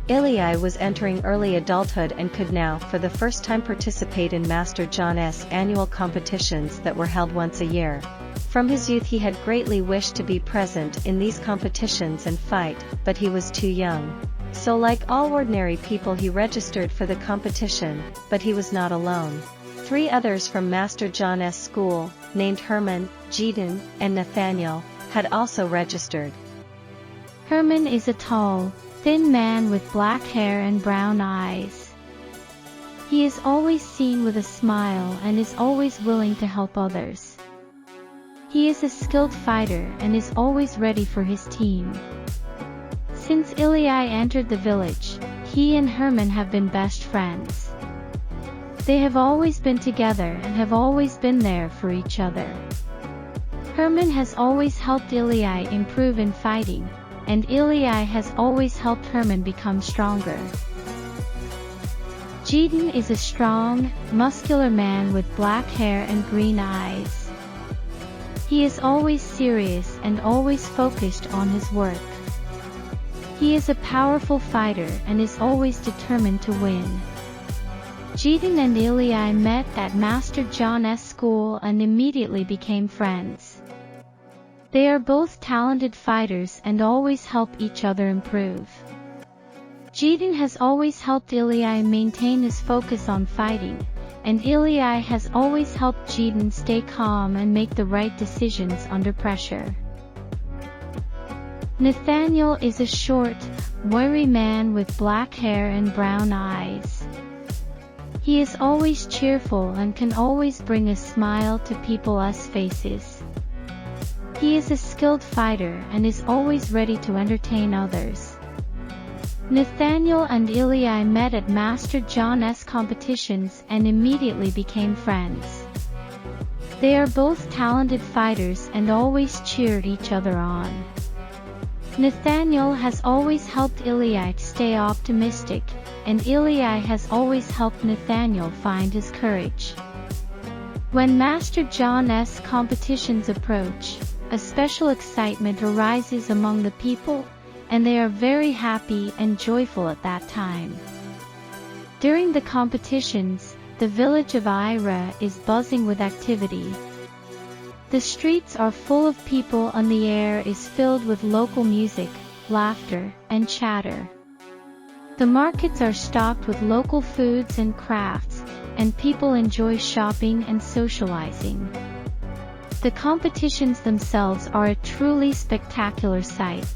Ilya was entering early adulthood and could now for the first time participate in Master John's annual competitions that were held once a year. From his youth he had greatly wished to be present in these competitions and fight, but he was too young. So like all ordinary people he registered for the competition, but he was not alone. 3 others from Master John's school, named Herman, Gideon, and Nathaniel, had also registered. Herman is a tall, thin man with black hair and brown eyes. He is always seen with a smile and is always willing to help others. He is a skilled fighter and is always ready for his team. Since Ilya entered the village, he and Herman have been best friends. They have always been together and have always been there for each other. Herman has always helped Ilya improve in fighting, and Ilya has always helped Herman become stronger. Gideon is a strong, muscular man with black hair and green eyes. He is always serious and always focused on his work. He is a powerful fighter and is always determined to win. Gideon and Ilya met at Master John's school and immediately became friends. They are both talented fighters and always help each other improve. Gideon has always helped Ilya maintain his focus on fighting, and Ilya has always helped Gideon stay calm and make the right decisions under pressure. Nathaniel is a short, wiry man with black hair and brown eyes. He is always cheerful and can always bring a smile to people's faces. He is a skilled fighter and is always ready to entertain others. Nathaniel and Ilya met at Master John's competitions and immediately became friends. They are both talented fighters and always cheered each other on. Nathaniel has always helped Ilya stay optimistic, and Ilya has always helped Nathaniel find his courage. When Master John's competitions approach, a special excitement arises among the people, and they are very happy and joyful at that time. During the competitions, the village of Ira is buzzing with activity. The streets are full of people and the air is filled with local music, laughter, and chatter. The markets are stocked with local foods and crafts, and people enjoy shopping and socializing. The competitions themselves are a truly spectacular sight.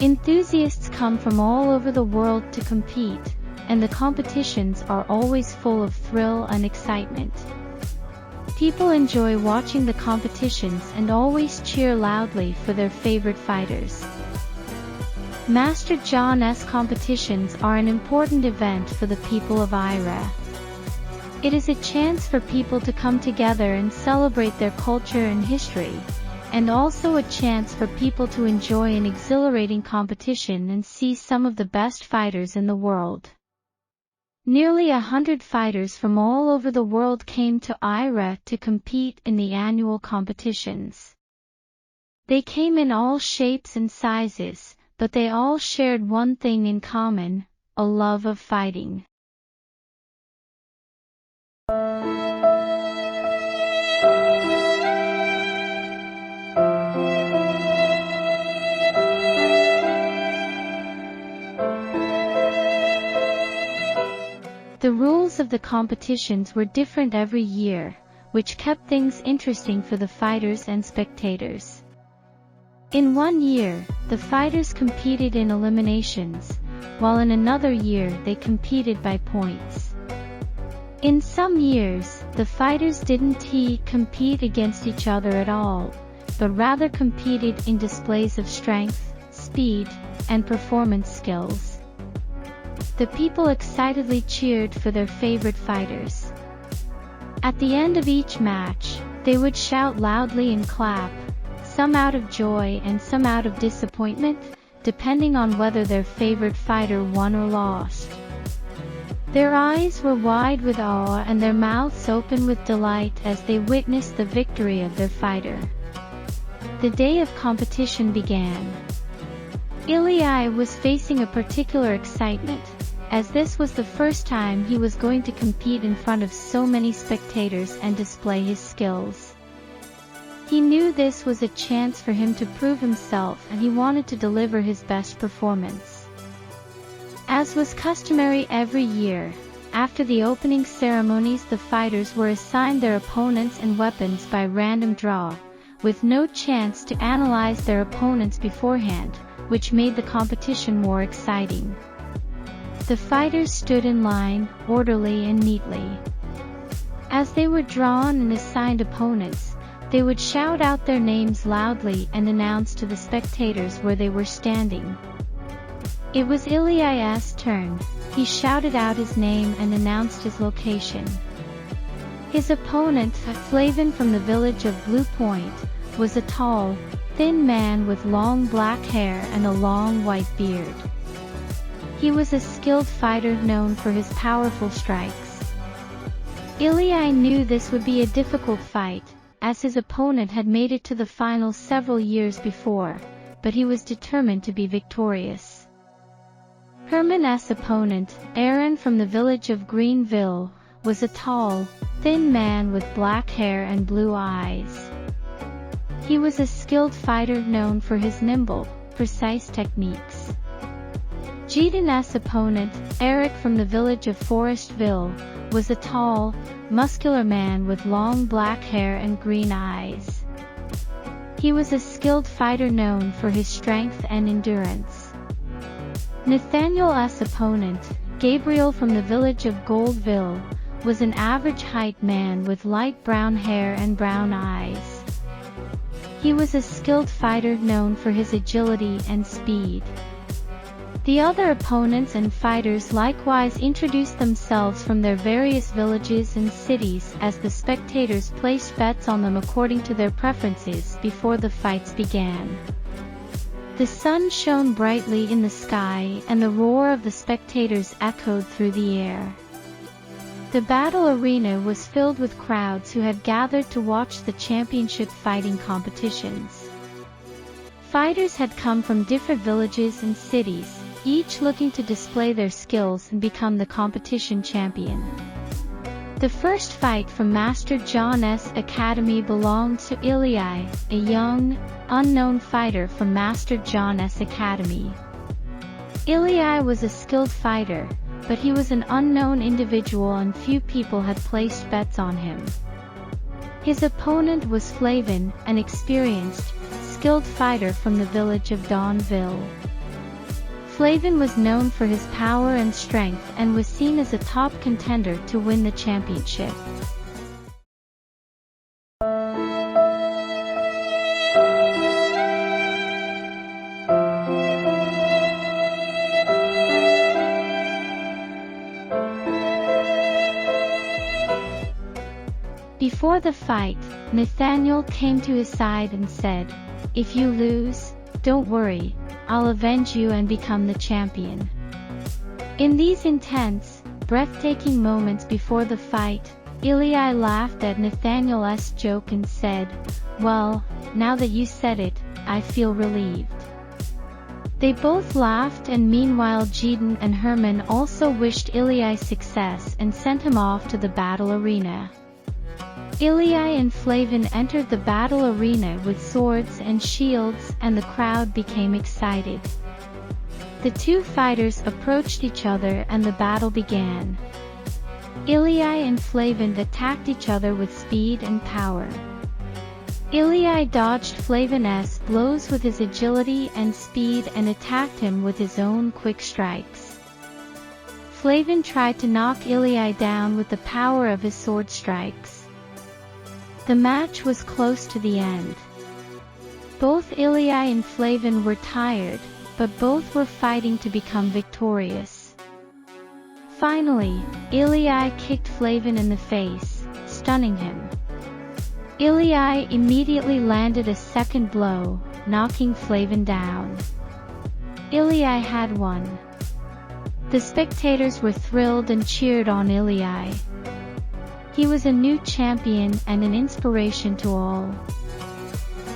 Enthusiasts come from all over the world to compete, and the competitions are always full of thrill and excitement. People enjoy watching the competitions and always cheer loudly for their favorite fighters. Master John's competitions are an important event for the people of Ira. It is a chance for people to come together and celebrate their culture and history, and also a chance for people to enjoy an exhilarating competition and see some of the best fighters in the world. Nearly 100 fighters from all over the world came to Ira to compete in the annual competitions. They came in all shapes and sizes, but they all shared one thing in common: a love of fighting. The rules of the competitions were different every year, which kept things interesting for the fighters and spectators. In one year, the fighters competed in eliminations, while in another year they competed by points. In some years, the fighters didn't compete against each other at all, but rather competed in displays of strength, speed, and performance skills. The people excitedly cheered for their favorite fighters. At the end of each match, they would shout loudly and clap, some out of joy and some out of disappointment, depending on whether their favorite fighter won or lost. Their eyes were wide with awe and their mouths open with delight as they witnessed the victory of their fighter. The day of competition began. Ilya was facing a particular excitement, as this was the first time he was going to compete in front of so many spectators and display his skills. He knew this was a chance for him to prove himself, and he wanted to deliver his best performance. As was customary every year, after the opening ceremonies, the fighters were assigned their opponents and weapons by random draw, with no chance to analyze their opponents beforehand, which made the competition more exciting. The fighters stood in line, orderly and neatly. As they were drawn and assigned opponents, they would shout out their names loudly and announce to the spectators where they were standing. It was Ilya's turn. He shouted out his name and announced his location. His opponent, Flavin from the village of Blue Point, was a tall, thin man with long black hair and a long white beard. He was a skilled fighter known for his powerful strikes. Ilya knew this would be a difficult fight, as his opponent had made it to the final several years before, but he was determined to be victorious. Herman's opponent, Aaron from the village of Greenville, was a tall, thin man with black hair and blue eyes. He was a skilled fighter known for his nimble, precise techniques. Gideon's opponent, Eric from the village of Forestville, was a tall, muscular man with long black hair and green eyes. He was a skilled fighter known for his strength and endurance. Nathaniel's opponent, Gabriel from the village of Goldville, was an average-height man with light brown hair and brown eyes. He was a skilled fighter known for his agility and speed. The other opponents and fighters likewise introduced themselves from their various villages and cities, as the spectators placed bets on them according to their preferences before the fights began. The sun shone brightly in the sky, and the roar of the spectators echoed through the air. The battle arena was filled with crowds who had gathered to watch the championship fighting competitions. Fighters had come from different villages and cities, each looking to display their skills and become the competition champion. The first fight from Master John's academy belonged to Ilya, a young, unknown fighter from Master John's academy. Ilya was a skilled fighter, but he was an unknown individual and few people had placed bets on him. His opponent was Flavin, an experienced, skilled fighter from the village of Dawnville. Flavin was known for his power and strength and was seen as a top contender to win the championship. Before the fight, Nathaniel came to his side and said, "If you lose, don't worry, I'll avenge you and become the champion." In these intense, breathtaking moments before the fight, Ilya laughed at Nathaniel's joke and said, "Well, now that you said it, I feel relieved." They both laughed, and meanwhile Gideon and Herman also wished Ilya success and sent him off to the battle arena. Ilya and Flavin entered the battle arena with swords and shields, and the crowd became excited. The two fighters approached each other and the battle began. Ilya and Flavin attacked each other with speed and power. Ilya dodged Flavin's blows with his agility and speed and attacked him with his own quick strikes. Flavin tried to knock Ilya down with the power of his sword strikes. The match was close to the end. Both Ilya and Flavin were tired, but both were fighting to become victorious. Finally, Ilya kicked Flavin in the face, stunning him. Ilya immediately landed a second blow, knocking Flavin down. Ilya had won. The spectators were thrilled and cheered on Ilya. He was a new champion and an inspiration to all.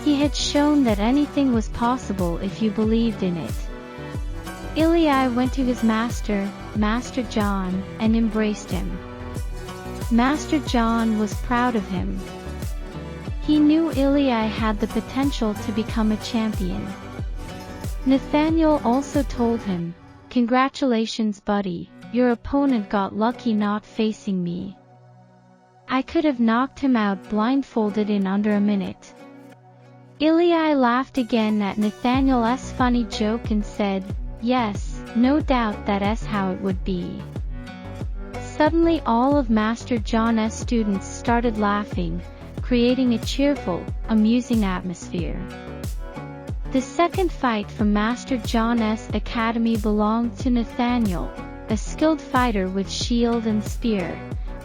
He had shown that anything was possible if you believed in it. Ilya went to his master, Master John, and embraced him. Master John was proud of him. He knew Ilya had the potential to become a champion. Nathaniel also told him, "Congratulations, buddy, your opponent got lucky not facing me. I could have knocked him out blindfolded in under a minute." Ilya laughed again at Nathaniel's funny joke and said, "Yes, no doubt that's how it would be." Suddenly all of Master John's students started laughing, creating a cheerful, amusing atmosphere. The second fight from Master John's academy belonged to Nathaniel, a skilled fighter with shield and spear,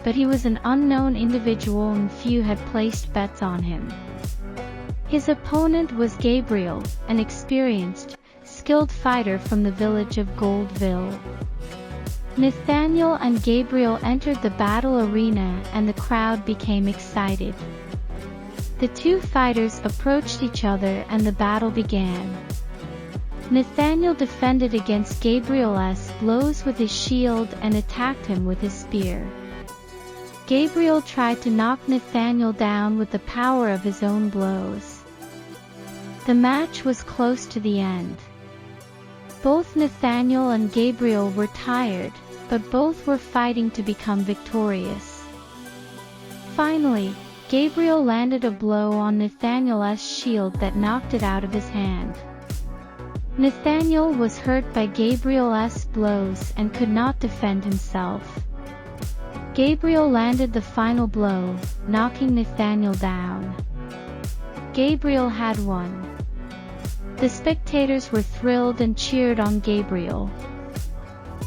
but he was an unknown individual and few had placed bets on him. His opponent was Gabriel, an experienced, skilled fighter from the village of Goldville. Nathaniel and Gabriel entered the battle arena and the crowd became excited. The two fighters approached each other and the battle began. Nathaniel defended against Gabriel's blows with his shield and attacked him with his spear. Gabriel tried to knock Nathaniel down with the power of his own blows. The match was close to the end. Both Nathaniel and Gabriel were tired, but both were fighting to become victorious. Finally, Gabriel landed a blow on Nathaniel's shield that knocked it out of his hand. Nathaniel was hurt by Gabriel's blows and could not defend himself. Gabriel landed the final blow, knocking Nathaniel down. Gabriel had won. The spectators were thrilled and cheered on Gabriel.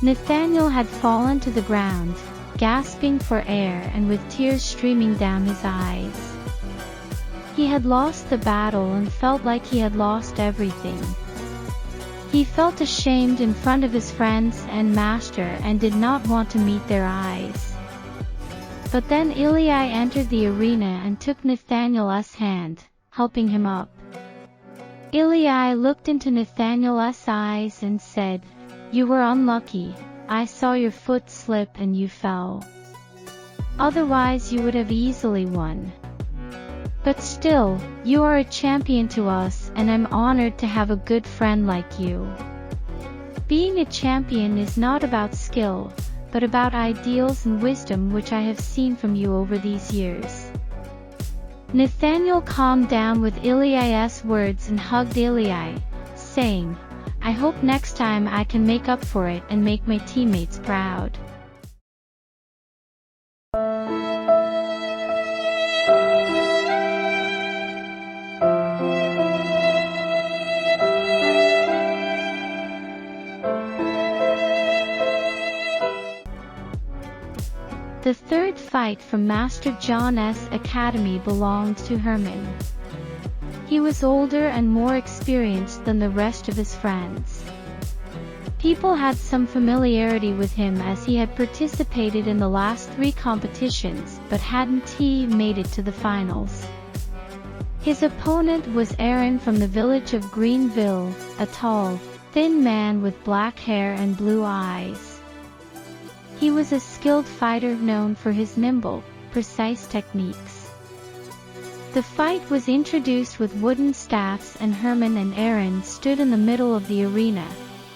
Nathaniel had fallen to the ground, gasping for air and with tears streaming down his eyes. He had lost the battle and felt like he had lost everything. He felt ashamed in front of his friends and master and did not want to meet their eyes. But then Ilya entered the arena and took Nathaniel's hand, helping him up. Ilya looked into Nathaniel's eyes and said, "You were unlucky. I saw your foot slip and you fell. Otherwise you would have easily won. But still, you are a champion to us and I'm honored to have a good friend like you. Being a champion is not about skill, but about ideals and wisdom which I have seen from you over these years." Nathaniel calmed down with Ilya's words and hugged Ilya, saying, "I hope next time I can make up for it and make my teammates proud." The third fight from Master John's academy belonged to Herman. He was older and more experienced than the rest of his friends. People had some familiarity with him as he had participated in the last 3 competitions but hadn't made it to the finals. His opponent was Aaron from the village of Greenville, a tall, thin man with black hair and blue eyes. He was a skilled fighter known for his nimble, precise techniques. The fight was introduced with wooden staffs and Herman and Aaron stood in the middle of the arena,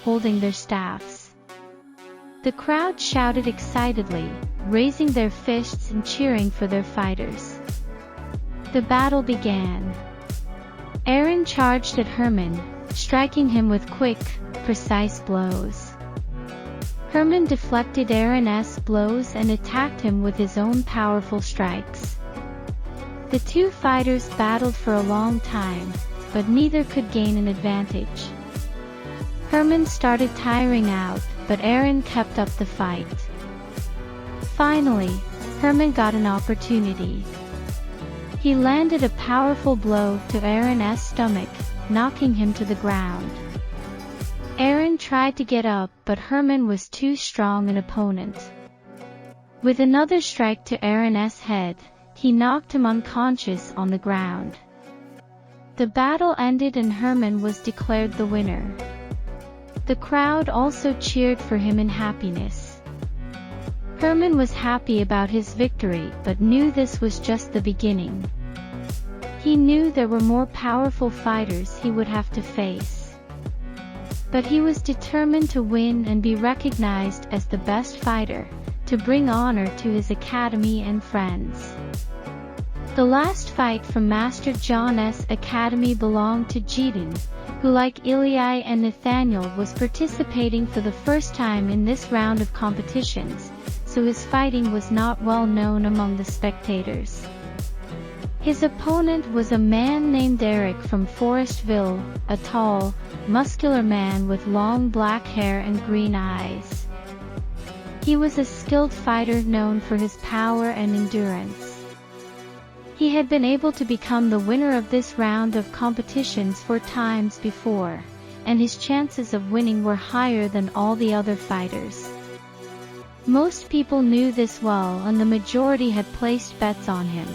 holding their staffs. The crowd shouted excitedly, raising their fists and cheering for their fighters. The battle began. Aaron charged at Herman, striking him with quick, precise blows. Herman deflected Aaron's blows and attacked him with his own powerful strikes. The two fighters battled for a long time, but neither could gain an advantage. Herman started tiring out, but Aaron kept up the fight. Finally, Herman got an opportunity. He landed a powerful blow to Aaron's stomach, knocking him to the ground. Aaron tried to get up, but Herman was too strong an opponent. With another strike to Aaron's head, he knocked him unconscious on the ground. The battle ended and Herman was declared the winner. The crowd also cheered for him in happiness. Hermann was happy about his victory but knew this was just the beginning. He knew there were more powerful fighters he would have to face. But he was determined to win and be recognized as the best fighter, to bring honor to his academy and friends. The last fight from Master John's academy belonged to Jidin, who like Ilyai and Nathaniel was participating for the first time in this round of competitions, so his fighting was not well known among the spectators. His opponent was a man named Eric from Forestville, a tall, muscular man with long black hair and green eyes. He was a skilled fighter known for his power and endurance. He had been able to become the winner of this round of competitions 4 times before, and his chances of winning were higher than all the other fighters. Most people knew this well and the majority had placed bets on him.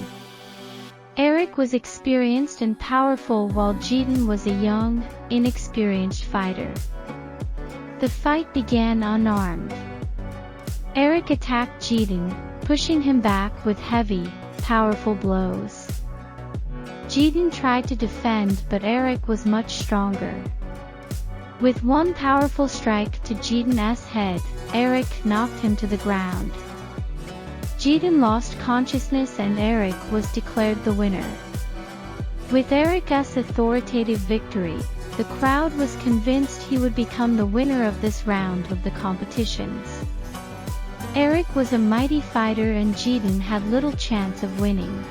Eric was experienced and powerful while Jidin was a young, inexperienced fighter. The fight began unarmed. Eric attacked Jidin, pushing him back with heavy, powerful blows. Jidin tried to defend but Eric was much stronger. With one powerful strike to Jidin's head, Eric knocked him to the ground. Jidin lost consciousness and Eric was declared the winner. With Eric's authoritative victory, the crowd was convinced he would become the winner of this round of the competitions. Eric was a mighty fighter and Jidin had little chance of winning.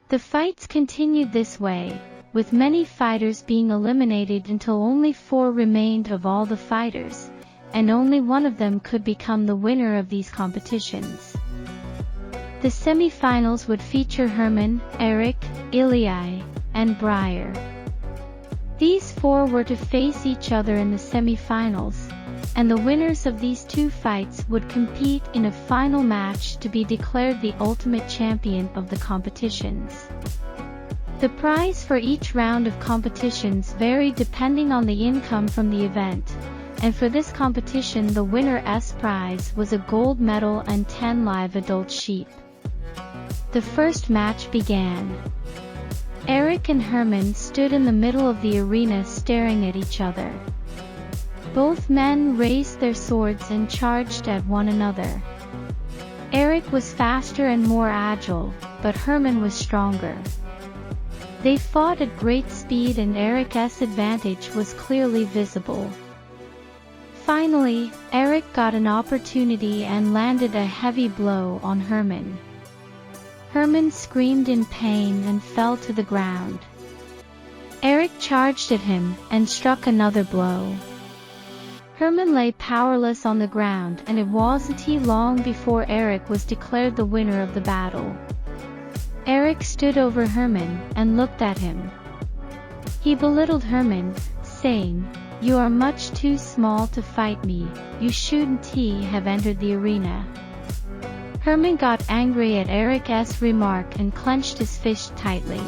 The fights continued this way, with many fighters being eliminated until only 4 remained of all the fighters, and only one of them could become the winner of these competitions. The semi-finals would feature Hermann, Eric, Ilyai, and Breyer. These 4 were to face each other in the semi-finals, and the winners of these 2 fights would compete in a final match to be declared the ultimate champion of the competitions. The prize for each round of competitions varied depending on the income from the event, and for this competition the winner's prize was a gold medal and 10 live adult sheep. The first match began. Eric and Hermann stood in the middle of the arena staring at each other. Both men raised their swords and charged at one another. Eric was faster and more agile, but Hermann was stronger. They fought at great speed and Eric's advantage was clearly visible. Finally, Eric got an opportunity and landed a heavy blow on Hermann. Hermann screamed in pain and fell to the ground. Eric charged at him and struck another blow. Hermann lay powerless on the ground and it wasn't long before Eric was declared the winner of the battle. Eric stood over Hermann and looked at him. He belittled Hermann, saying, "You are much too small to fight me, you shouldn't have entered the arena." Hermann got angry at Eric's remark and clenched his fist tightly.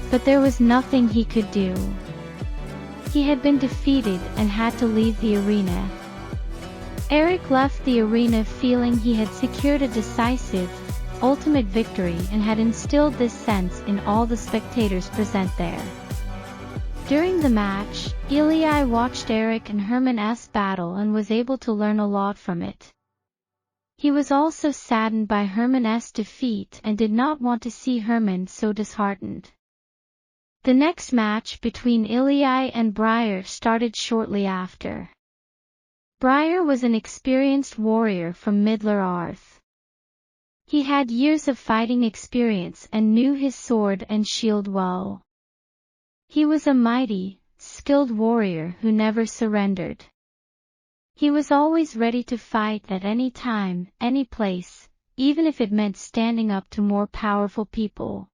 But there was nothing he could do. He had been defeated and had to leave the arena. Eric left the arena feeling he had secured a decisive, ultimate victory and had instilled this sense in all the spectators present there. During the match, Ilyai watched Eric and Hermann's battle and was able to learn a lot from it. He was also saddened by Hermann's defeat and did not want to see Hermann so disheartened. The next match between Ilyai and Breyer started shortly after. Breyer was an experienced warrior from Middle-earth. He had years of fighting experience and knew his sword and shield well. He was a mighty, skilled warrior who never surrendered. He was always ready to fight at any time, any place, even if it meant standing up to more powerful people.